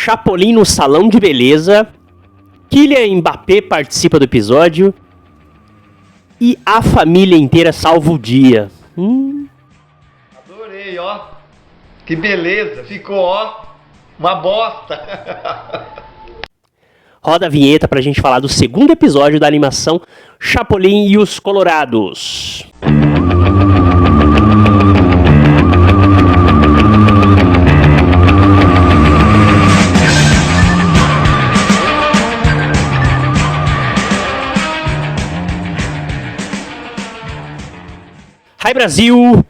Chapolin no salão de beleza, Kylian Mbappé participa do episódio e a família inteira salva o dia. Adorei, ó. Que beleza, ficou, ó, uma bosta. Roda a vinheta pra gente falar do segundo episódio da animação Chapolin e os Colorados. Hi Brasil!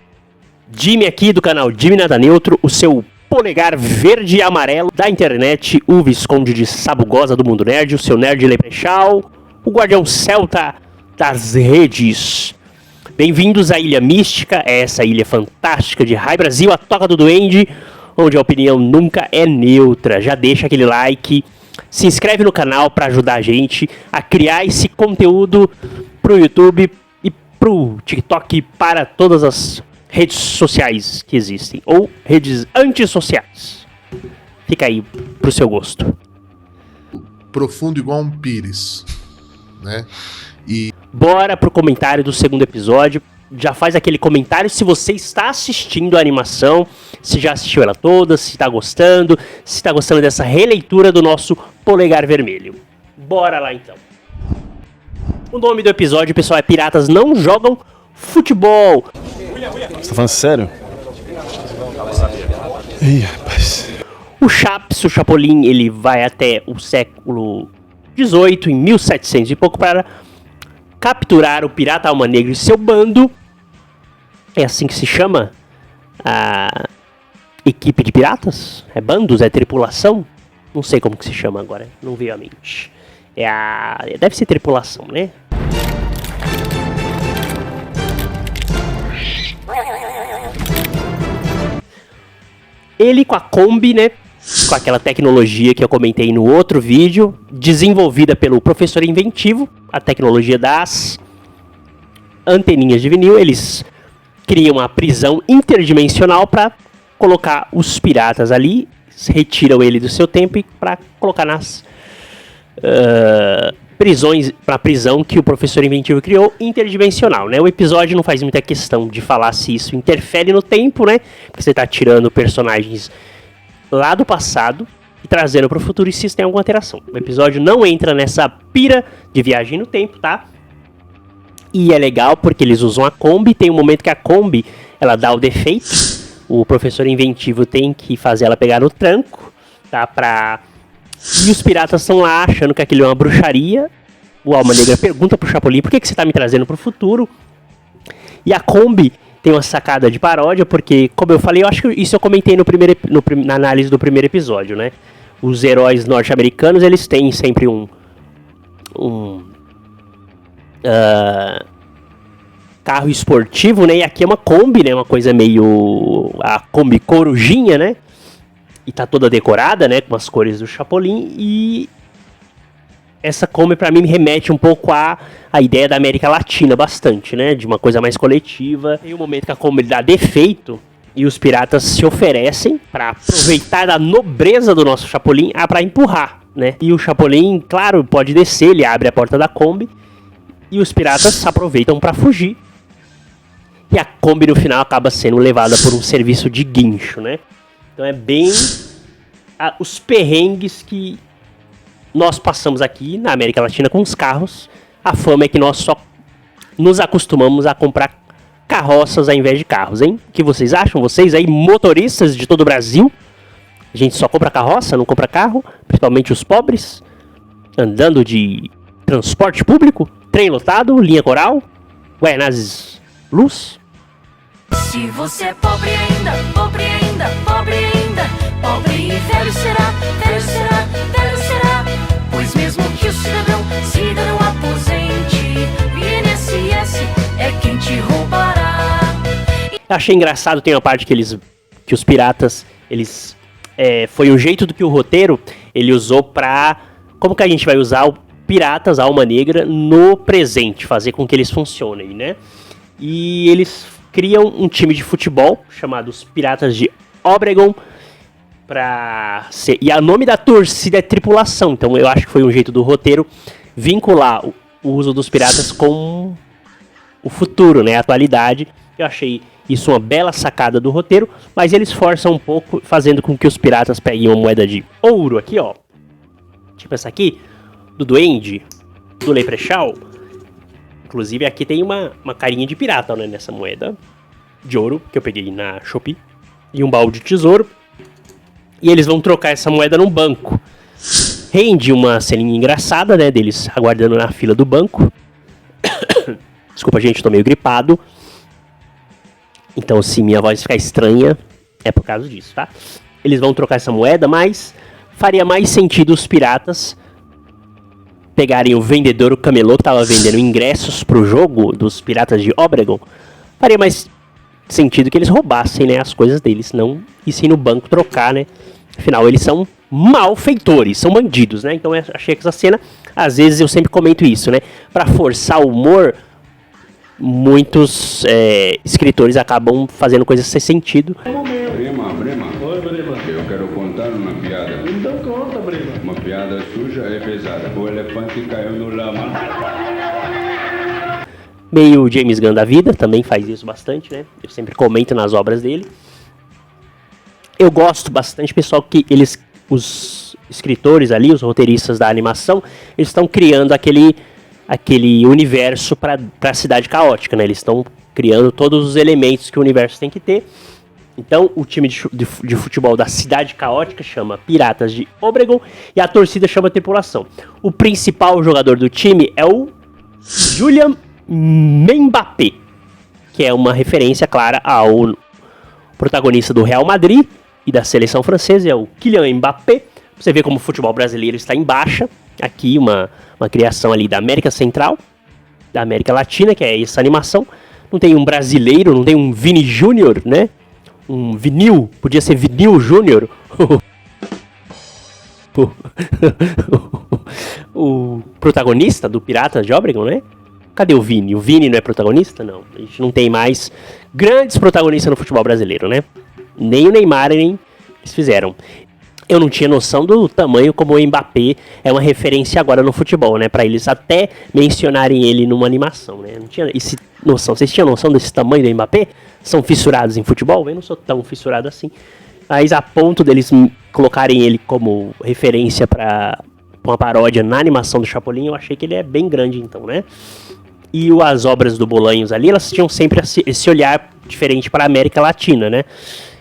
Jimmy aqui do canal Jimmy Nada Neutro, o seu polegar verde e amarelo da internet, o Visconde de Sabugosa do Mundo Nerd, o seu nerd leprechal, o guardião celta das redes. Bem-vindos à Ilha Mística, essa ilha fantástica de Hi Brasil, a toca do duende, onde a opinião nunca é neutra. Já deixa aquele like, se inscreve no canal para ajudar a gente a criar esse conteúdo pro YouTube e pro TikTok, para todas as redes sociais que existem, ou redes antissociais. Fica aí pro seu gosto. Profundo igual um pires, né? E bora pro comentário do segundo episódio. Já faz aquele comentário se você está assistindo a animação, se já assistiu ela toda, se tá gostando dessa releitura do nosso Polegar Vermelho. Bora lá então. O nome do episódio, pessoal, é Piratas Não Jogam Futebol. Você tá falando sério? Ih, rapaz. O Chapolin, ele vai até o século XVIII, em 1700 e pouco, para capturar o pirata Alma Negra e seu bando. É assim que se chama a equipe de piratas? É bandos? É tripulação? Não sei como que se chama agora, não veio à mente. Deve ser tripulação, né? Ele com a Kombi, né? Com aquela tecnologia que eu comentei no outro vídeo, desenvolvida pelo professor inventivo, a tecnologia das anteninhas de vinil. Eles criam uma prisão interdimensional para colocar os piratas ali, retiram ele do seu tempo e para colocar nas prisões, para a prisão que o professor inventivo criou, interdimensional, né? O episódio não faz muita questão de falar se isso interfere no tempo, né? Porque você tá tirando personagens lá do passado e trazendo para o futuro, e se isso tem alguma alteração. O episódio não entra nessa pira de viagem no tempo, tá? E é legal porque eles usam a Kombi. Tem um momento que a Kombi, ela dá o defeito, o professor inventivo tem que fazer ela pegar no tranco, tá? E os piratas estão lá achando que aquilo é uma bruxaria. O Alma Negra pergunta pro Chapolin: por que você tá me trazendo pro futuro? E a Kombi tem uma sacada de paródia, porque, como eu falei, eu acho que isso eu comentei na análise do primeiro episódio, né? Os heróis norte-americanos, eles têm sempre um carro esportivo, né? E aqui é uma Kombi, né? Uma coisa meio... a Kombi corujinha, né? E tá toda decorada, né, com as cores do Chapolin, e essa Kombi pra mim me remete um pouco à ideia da América Latina bastante, né, de uma coisa mais coletiva. Tem um momento que a Kombi dá defeito e os piratas se oferecem pra aproveitar da nobreza do nosso Chapolin pra empurrar, né, e o Chapolin, claro, pode descer, ele abre a porta da Kombi e os piratas aproveitam pra fugir, e a Kombi no final acaba sendo levada por um serviço de guincho, né. Então é bem os perrengues que nós passamos aqui na América Latina com os carros. A fama é que nós só nos acostumamos a comprar carroças ao invés de carros, hein? O que vocês acham? Vocês aí, motoristas de todo o Brasil, a gente só compra carroça, não compra carro, principalmente os pobres, andando de transporte público, trem lotado, linha coral, Guaianazes Luz. Se você é pobre ainda, pobre ainda, pobre ainda, pobre e velho será, velho será, velho será. Pois mesmo que o cidadão aposente, o INSS é quem te roubará. Eu achei engraçado, tem uma parte que os piratas, eles foi o jeito do que o roteiro ele usou pra... Como que a gente vai usar o Piratas Alma Negra no presente, fazer com que eles funcionem, né? E eles criam um time de futebol chamado os Piratas de Obregon, pra ser... E o nome da torcida é tripulação, então eu acho que foi um jeito do roteiro vincular o uso dos piratas com o futuro, né, a atualidade. Eu achei isso uma bela sacada do roteiro, mas eles forçam um pouco, fazendo com que os piratas peguem uma moeda de ouro aqui, ó. Tipo essa aqui, do Duende, do Leprechaun. Inclusive aqui tem uma carinha de pirata, né, nessa moeda de ouro que eu peguei na Shopee. E um baú de tesouro. E eles vão trocar essa moeda num banco. Rende uma ceninha engraçada, né, deles aguardando na fila do banco. Desculpa, gente, tô meio gripado. Então, se minha voz ficar estranha, é por causa disso, tá? Eles vão trocar essa moeda, mas faria mais sentido os piratas pegarem o vendedor, o camelô, que tava vendendo ingressos pro jogo dos Piratas de Obregon. Faria mais sentido que eles roubassem, né, as coisas deles, não e sim no banco trocar, né? Afinal, eles são malfeitores, são bandidos, né? Então eu achei que essa cena, às vezes eu sempre comento isso, né? Pra forçar o humor, muitos escritores acabam fazendo coisas sem sentido. Brema. Oi, Brema. Eu quero contar uma piada. Então conta, Brema. Uma piada suja e pesada. O elefante caiu no lama. Meio James Gunn da vida, também faz isso bastante, né? Eu sempre comento nas obras dele. Eu gosto bastante, pessoal, que os escritores ali, os roteiristas da animação, eles estão criando aquele universo para a cidade caótica, né? Eles estão criando todos os elementos que o universo tem que ter. Então, o time de futebol da cidade caótica chama Piratas de Obregon e a torcida chama Tripulação. O principal jogador do time é o Kylian Mbappé, que é uma referência clara ao protagonista do Real Madrid e da seleção francesa, é o Kylian Mbappé. Você vê como o futebol brasileiro está em baixa. Aqui uma criação ali da América Central, da América Latina, que é essa animação. Não tem um brasileiro, não tem um Vini Júnior, né? Um Vinil, podia ser Vinil Júnior. O protagonista do Piratas de Obregon, né? Cadê o Vini? O Vini não é protagonista? Não. A gente não tem mais grandes protagonistas no futebol brasileiro, né? Nem o Neymar, nem eles fizeram. Eu não tinha noção do tamanho como o Mbappé é uma referência agora no futebol, né? Pra eles até mencionarem ele numa animação, né? Eu não tinha noção. Vocês tinham noção desse tamanho do Mbappé? São fissurados em futebol? Eu não sou tão fissurado assim. Mas a ponto deles colocarem ele como referência pra uma paródia na animação do Chapolin, eu achei que ele é bem grande então, né? E as obras do Bolanhos ali, elas tinham sempre esse olhar diferente para a América Latina, né?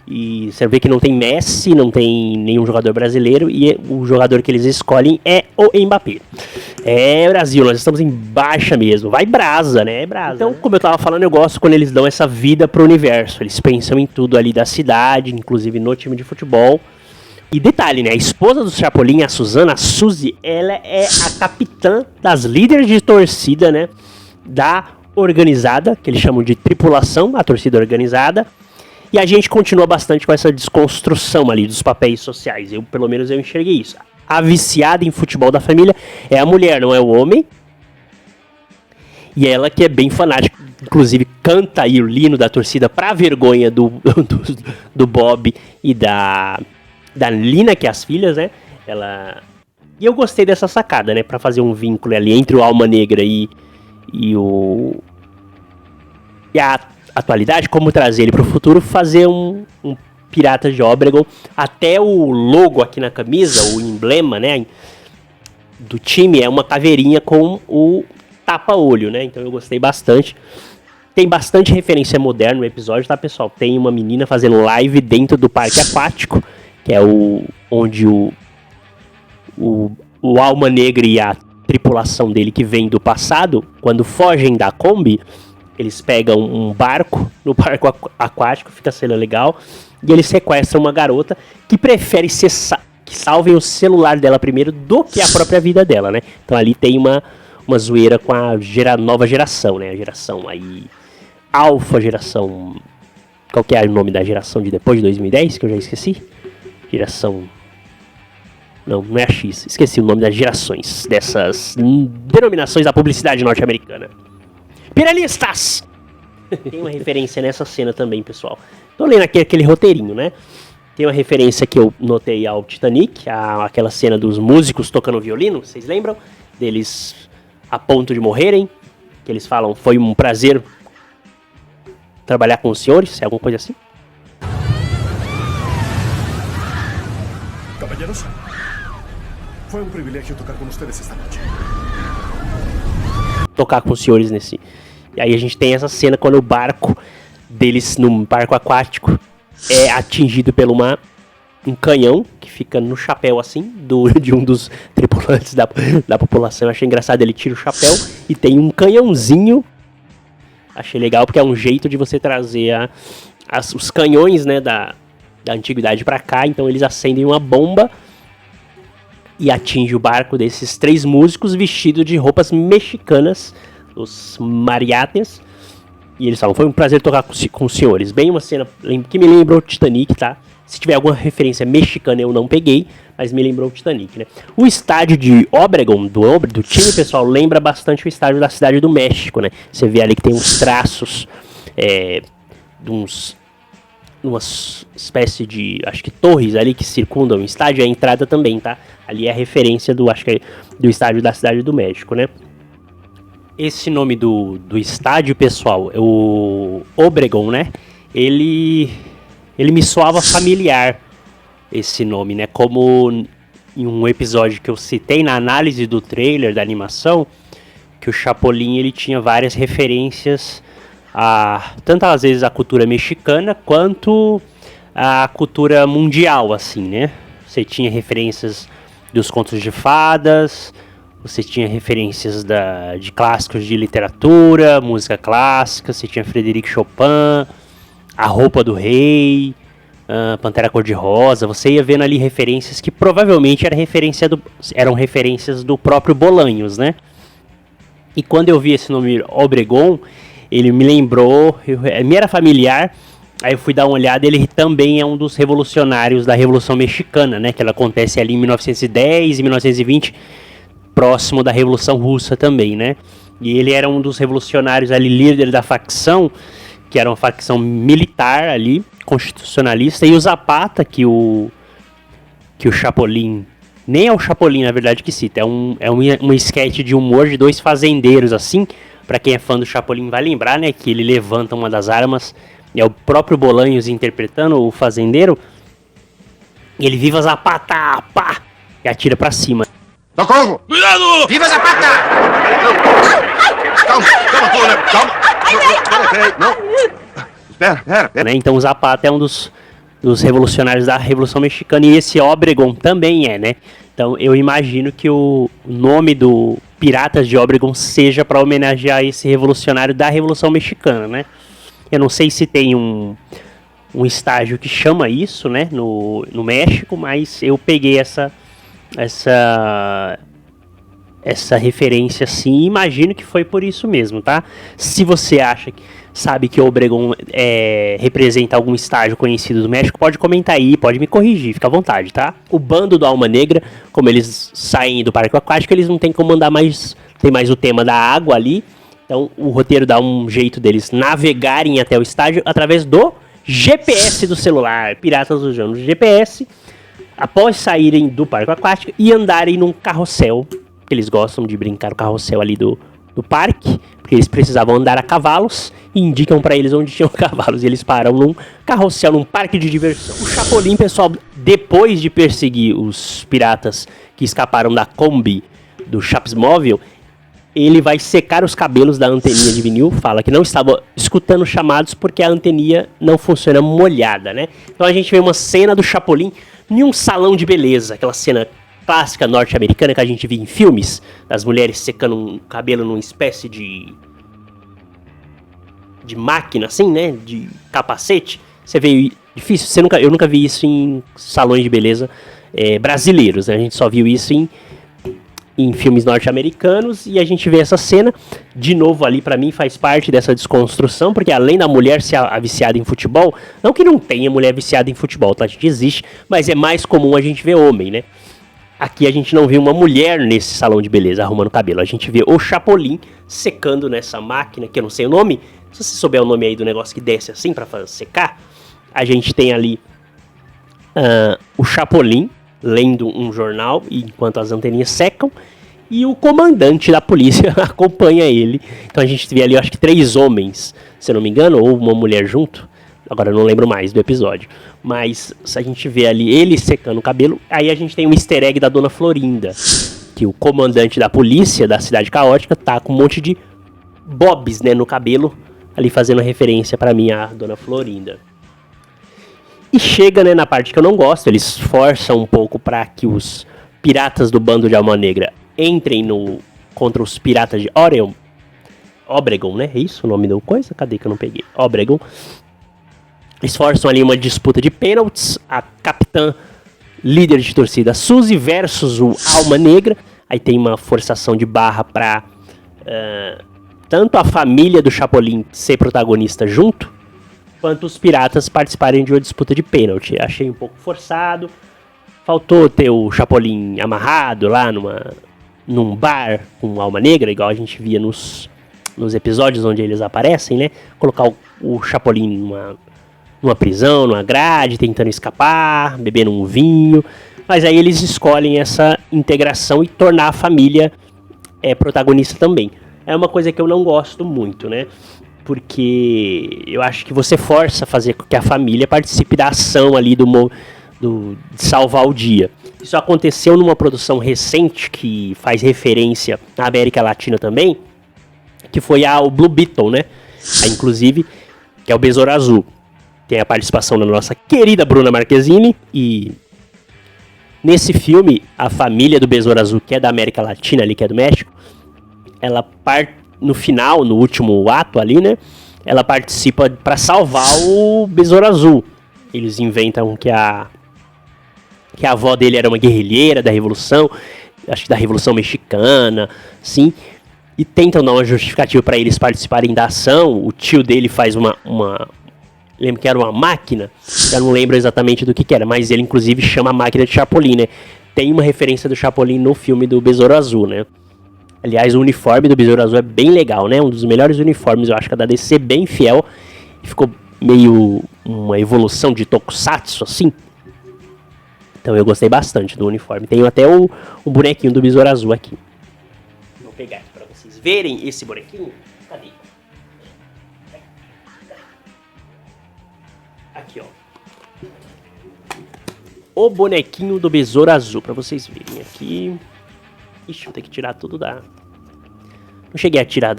E você vê que não tem Messi, não tem nenhum jogador brasileiro, e o jogador que eles escolhem é o Mbappé. É, Brasil, nós estamos em baixa mesmo. Vai brasa, né? É brasa. Então, como eu tava falando, eu gosto quando eles dão essa vida pro universo. Eles pensam em tudo ali da cidade, inclusive no time de futebol. E detalhe, né? A esposa do Chapolin, a Suzana, a Suzy, ela é a capitã das líderes de torcida, né? Da organizada, que eles chamam de tripulação, a torcida organizada. E a gente continua bastante com essa desconstrução ali dos papéis sociais. Pelo menos eu enxerguei isso. A viciada em futebol da família é a mulher, não é o homem. E ela que é bem fanática, inclusive canta aí o hino da torcida pra vergonha do Bob e da Lina, que é as filhas, né? E eu gostei dessa sacada, né? Pra fazer um vínculo ali entre o Alma Negra e a atualidade, como trazer ele pro futuro, fazer um Pirata de Obregon. Até o logo aqui na camisa, o emblema, né, do time é uma caveirinha com o tapa-olho, né? Então eu gostei bastante. Tem bastante referência moderna no episódio, tá, pessoal? Tem uma menina fazendo live dentro do parque aquático, que é onde o Alma Negra e a tripulação dele que vem do passado, quando fogem da Kombi, eles pegam um barco no parque aquático, fica sendo legal, e eles sequestram uma garota que prefere que salvem o celular dela primeiro do que a própria vida dela, né? Então ali tem uma zoeira com a nova geração, né? A geração aí alfa, geração... Qual que é o nome da geração de depois de 2010, que eu já esqueci? Geração... Não é a X. Esqueci o nome das gerações dessas denominações da publicidade norte-americana. Piralistas! Tem uma referência nessa cena também, pessoal. Tô lendo aqui aquele roteirinho, né? Tem uma referência que eu notei ao Titanic, aquela cena dos músicos tocando violino, vocês lembram? Deles a ponto de morrerem, que eles falam, foi um prazer trabalhar com os senhores, é alguma coisa assim? Caballeros, fue un privilegio tocar con ustedes esta noche. Tocar com os senhores nesse... E aí a gente tem essa cena quando o barco deles, num barco aquático, é atingido por um canhão que fica no chapéu, assim, de um dos tripulantes da população. Eu achei engraçado, ele tira o chapéu e tem um canhãozinho. Achei legal porque é um jeito de você trazer os canhões, né, da antiguidade pra cá. Então eles acendem uma bomba e atinge o barco desses 3 músicos vestidos de roupas mexicanas, os mariates. E eles falam, foi um prazer tocar com os senhores. Bem uma cena que me lembrou o Titanic, tá? Se tiver alguma referência mexicana eu não peguei, mas me lembrou o Titanic, né? O estádio de Obregón, do time, pessoal, lembra bastante o estádio da Cidade do México, né? Você vê ali que tem uns traços, uma espécie de, acho que torres ali que circundam o estádio, a entrada também, tá? Ali é a referência do estádio da Cidade do México, né? Esse nome do estádio, pessoal, o Obregón, né? Ele me soava familiar, esse nome, né? Como em um episódio que eu citei na análise do trailer da animação, que o Chapolin ele tinha várias referências tanto às vezes a cultura mexicana quanto a cultura mundial, assim, né? Você tinha referências dos contos de fadas, você tinha referências de clássicos de literatura, música clássica, você tinha Frederic Chopin, a roupa do rei, Pantera Cor-de-Rosa. Você ia vendo ali referências que provavelmente eram referências do próprio Bolanhos, né? E quando eu vi esse nome Obregón, ele me lembrou, me era familiar, aí eu fui dar uma olhada, ele também é um dos revolucionários da Revolução Mexicana, né? Que ela acontece ali em 1910 e 1920, próximo da Revolução Russa também, né? E ele era um dos revolucionários ali, líder da facção, que era uma facção militar ali, constitucionalista, e o Zapata, que o Chapolin, nem é o Chapolin na verdade que cita, é um sketch de humor de 2 fazendeiros assim, pra quem é fã do Chapolin vai lembrar, né, que ele levanta uma das armas, é o próprio Bolanhos interpretando o fazendeiro, e ele viva Zapata, pá, e atira pra cima. ¡Socorro! ¡Cuidado! ¡Viva Zapata! Calma, calma. Não. Espera. Né? Então o Zapata é um dos revolucionários da Revolução Mexicana, e esse Obregón também é, né? Então eu imagino que o nome do Piratas de Obregón seja para homenagear esse revolucionário da Revolução Mexicana, né? Eu não sei se tem um estágio que chama isso, né, no México, mas eu peguei essa referência assim, e imagino que foi por isso mesmo, tá? Se você sabe que o Obregón representa algum estágio conhecido do México, pode comentar aí, pode me corrigir, fica à vontade, tá? O bando do Alma Negra, como eles saem do parque aquático, eles não tem como andar mais, tem mais o tema da água ali, então o roteiro dá um jeito deles navegarem até o estádio através do GPS do celular. Piratas usando o GPS, após saírem do parque aquático e andarem num carrossel, eles gostam de brincar no carrossel ali do parque, porque eles precisavam andar a cavalos, e indicam pra eles onde tinham cavalos, e eles param num carrossel, num parque de diversão. O Chapolin, pessoal, depois de perseguir os piratas que escaparam da Kombi do Chapsmóvel, ele vai secar os cabelos da anteninha de vinil, fala que não estava escutando chamados porque a anteninha não funciona molhada, né? Então a gente vê uma cena do Chapolin em um salão de beleza, aquela cena clássica norte-americana que a gente vê em filmes, das mulheres secando um cabelo numa espécie de máquina, assim, né, de capacete. Você vê, difícil, eu nunca vi isso em salões de beleza brasileiros, né? A gente só viu isso em filmes norte-americanos, e a gente vê essa cena, de novo ali pra mim faz parte dessa desconstrução, porque além da mulher ser a viciada em futebol, não que não tenha mulher viciada em futebol, tá? A gente existe, mas é mais comum a gente ver homem, né? Aqui a gente não vê uma mulher nesse salão de beleza arrumando cabelo, a gente vê o Chapolin secando nessa máquina, que eu não sei o nome, se você souber o nome aí do negócio que desce assim pra secar, a gente tem ali o Chapolin lendo um jornal enquanto as anteninhas secam, e o comandante da polícia acompanha ele. Então a gente vê ali, eu acho que 3 homens, se eu não me engano, ou uma mulher junto. Agora eu não lembro mais do episódio. Mas a gente vê ali ele secando o cabelo. Aí a gente tem um easter egg da Dona Florinda, que o comandante da polícia da Cidade Caótica tá com um monte de bobs, né, no cabelo, ali fazendo referência pra mim a Dona Florinda. E chega, né, na parte que eu não gosto. Eles forçam um pouco pra que os piratas do bando de Alma Negra entrem contra os piratas de Obregon, né? É isso o nome da coisa? Cadê que eu não peguei? Obregon. Eles forçam ali uma disputa de pênaltis. A capitã líder de torcida Suzy versus o Alma Negra. Aí tem uma forçação de barra pra tanto a família do Chapolin ser protagonista junto, quanto os piratas participarem de uma disputa de pênalti. Achei um pouco forçado. Faltou ter o Chapolin amarrado lá num bar com Alma Negra, igual a gente via nos episódios onde eles aparecem, né? Colocar o Chapolin numa prisão, numa grade, tentando escapar, bebendo um vinho. Mas aí eles escolhem essa integração e tornar a família protagonista também. É uma coisa que eu não gosto muito, né? Porque eu acho que você força a fazer com que a família participe da ação ali de salvar o dia. Isso aconteceu numa produção recente que faz referência na América Latina também, que foi o Blue Beetle, né? Inclusive, que é o Besouro Azul. Tem a participação da nossa querida Bruna Marquezine. E nesse filme, a família do Besouro Azul, que é da América Latina, ali, que é do México, ela no final, no último ato ali, né? Ela participa para salvar o Besouro Azul. Eles inventam que a avó dele era uma guerrilheira da Revolução, acho que da Revolução Mexicana, sim. E tentam dar uma justificativa para eles participarem da ação. O tio dele faz lembro que era uma máquina, já não lembro exatamente do que era, mas ele inclusive chama a máquina de Chapolin, né? Tem uma referência do Chapolin no filme do Besouro Azul, né? Aliás, o uniforme do Besouro Azul é bem legal, né? Um dos melhores uniformes, eu acho que é da DC, bem fiel. E ficou meio uma evolução de Tokusatsu, assim. Então eu gostei bastante do uniforme. Tenho até o bonequinho do Besouro Azul aqui. Vou pegar aqui pra vocês verem esse bonequinho. Cadê? Aqui, ó. O bonequinho do Besouro Azul, pra vocês verem aqui. Ixi, vou ter que tirar tudo da... Não cheguei a tirar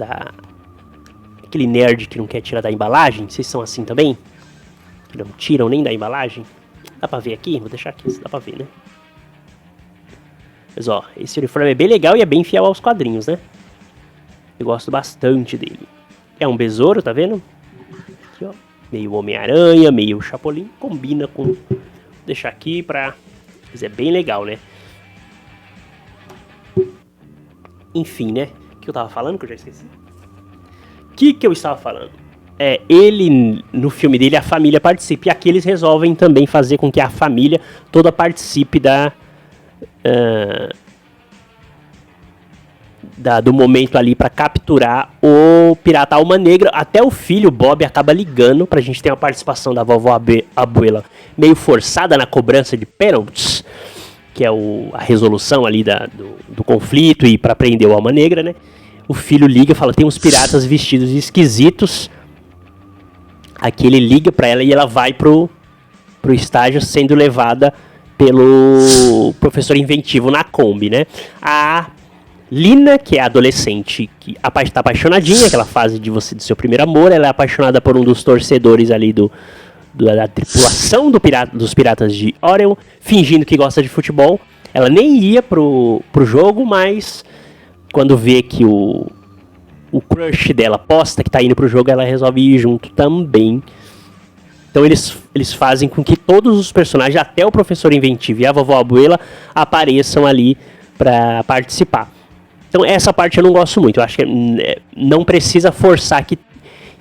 aquele nerd que não quer tirar da embalagem. Vocês são assim também? Que não tiram nem da embalagem? Dá pra ver aqui? Vou deixar aqui, dá pra ver, né? Mas ó, esse uniforme é bem legal e é bem fiel aos quadrinhos, né? Eu gosto bastante dele. É um besouro, tá vendo? Aqui, ó. Meio Homem-Aranha, meio Chapolin. Combina com... Vou deixar aqui pra... Mas é bem legal, né? Enfim, né? O que eu tava falando que eu já esqueci? O que eu estava falando? Ele, no filme dele, a família participa. E aqui eles resolvem também fazer com que a família toda participe do momento ali pra capturar o pirata Alma Negra. Até o filho, Bob, acaba ligando pra gente ter uma participação da vovó Abuela meio forçada na cobrança de pênaltis, que é a resolução ali do conflito e pra prender o Alma Negra, né? O filho liga e fala, tem uns piratas vestidos esquisitos. Aqui ele liga pra ela e ela vai pro estágio sendo levada pelo professor inventivo na Kombi, né? A Lina, que é a adolescente que tá apaixonadinha, aquela fase do seu primeiro amor, ela é apaixonada por um dos torcedores ali da tripulação dos piratas de Orion, fingindo que gosta de futebol. Ela nem ia pro jogo, mas quando vê que o crush dela posta que tá indo pro jogo, ela resolve ir junto também. Então eles fazem com que todos os personagens, até o professor inventivo e a vovó Abuela, apareçam ali pra participar. Então essa parte eu não gosto muito. Eu acho que não precisa forçar que...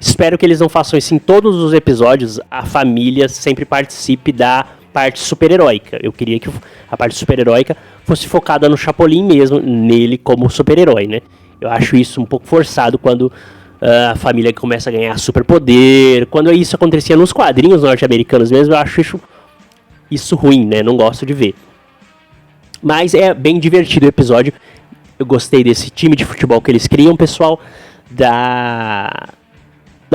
Espero que eles não façam isso em todos os episódios. A família sempre participe da parte super-heróica. Eu queria que a parte super-heróica fosse focada no Chapolin mesmo, nele como super-herói, né? Eu acho isso um pouco forçado quando a família começa a ganhar superpoder. Quando isso acontecia nos quadrinhos norte-americanos mesmo, eu acho isso isso ruim, né? Não gosto de ver. Mas é bem divertido o episódio. Eu gostei desse time de futebol que eles criam, pessoal. Da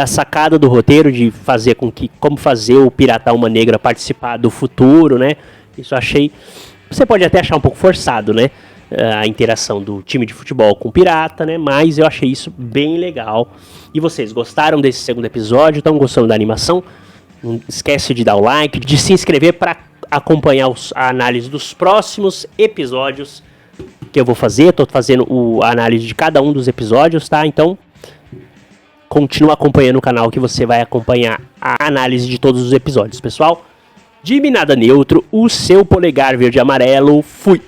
sacada do roteiro de fazer com que... Como fazer o Pirata Alma Negra participar do futuro, né? Isso eu achei... Você pode até achar um pouco forçado, né? A interação do time de futebol com o pirata, né? Mas eu achei isso bem legal. E vocês gostaram desse segundo episódio? Estão gostando da animação? Não esquece de dar o like, de se inscrever para acompanhar a análise dos próximos episódios que eu vou fazer. Estou fazendo a análise de cada um dos episódios, tá? Então, continua acompanhando o canal que você vai acompanhar a análise de todos os episódios, pessoal. De Minada Neutro, o seu polegar verde e amarelo. Fui!